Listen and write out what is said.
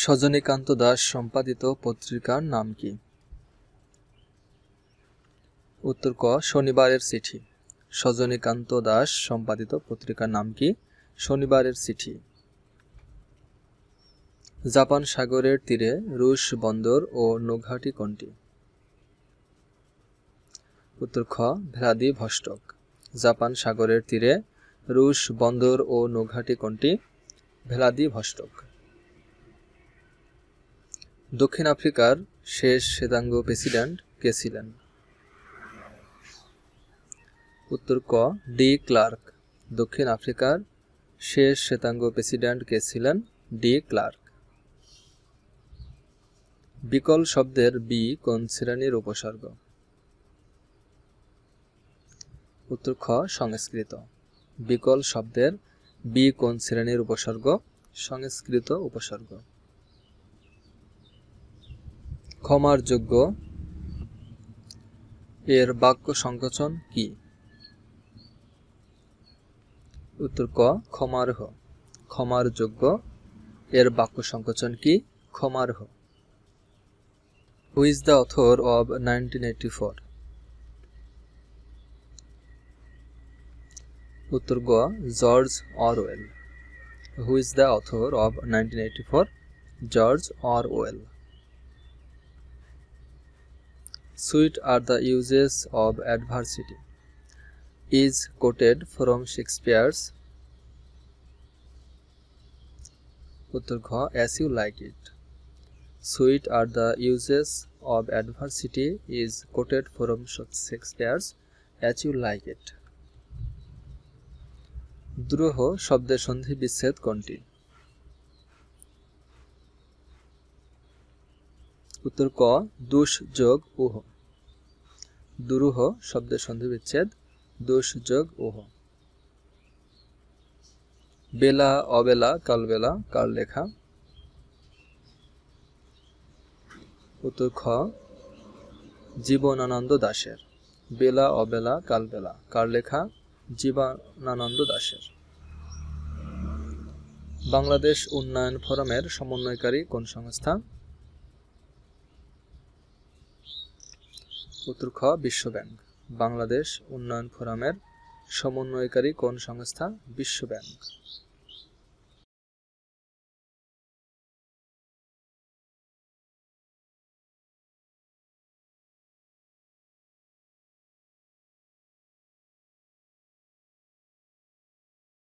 সজনীকান্ত দাস সম্পাদিত পত্রিকার নাম কি? উত্তর ক শনিবারের চিঠি। সজনীকান্ত দাস সম্পাদিত পত্রিকার নাম কি? শনিবারের চিঠি। জাপান সাগরের তীরে রুশ বন্দর ও নৌঘাঁটি কোনটি? উত্তর খ ভ্লাদিভস্টক। জাপান সাগরের তীরে রুশ বন্দর ও নৌঘাঁটি কোনটি? ভ্লাদিভস্টক। দক্ষিণ আফ্রিকার শেষ শ্বেতাঙ্গ প্রেসিডেন্ট কে ছিলেন? উত্তর ক ডি ক্লার্ক। দক্ষিণ আফ্রিকার শেষ শ্বেতাঙ্গ প্রেসিডেন্ট কে ছিলেন? De Klerk. বিকল শব্দের বি কোন শ্রেণীর উপসর্গ? উত্তর খ সংস্কৃত। বিকল শব্দের বি কোন শ্রেণীর উপসর্গ? সংস্কৃত উপসর্গ। ক্ষমার যোগ্য এর বাক্য সংকোচন কি? উত্তর ক ক্ষমার্হ। ক্ষমার যোগ্য এর বাক্য সংকোচন কি? ক্ষমার্হ। Who is the author of 1984? উত্তর গ George Orwell. Who is the author of 1984? George Orwell. Sweet are the uses of adversity is quoted from Shakespeare's? Uttar Kha As You Like It. Sweet are the uses of adversity is quoted from Shakespeare's As You Like It. দ্রোহ শব্দের সন্ধি বিচ্ছেদ কোনটি? উত্তর ক দুষ যোগ উহ। দুরূহ শব্দের সন্ধি বিচ্ছেদ দুষ যোগ উহ। বেলা অবেলা কালবেলা কার লেখা? উত্তর খ জীবনানন্দ দাশের। বেলা অবেলা কালবেলা কার লেখা? জীবনানন্দ দাশের। বাংলাদেশ উন্নয়ন ফোরামের সমন্বয়কারী কোন সংস্থা? উত্তর খ বিশ্ব ব্যাংক। বাংলাদেশ উন্নয়ন ফোরামের সমন্বয়কারী কোন সংস্থা? বিশ্ব ব্যাংক।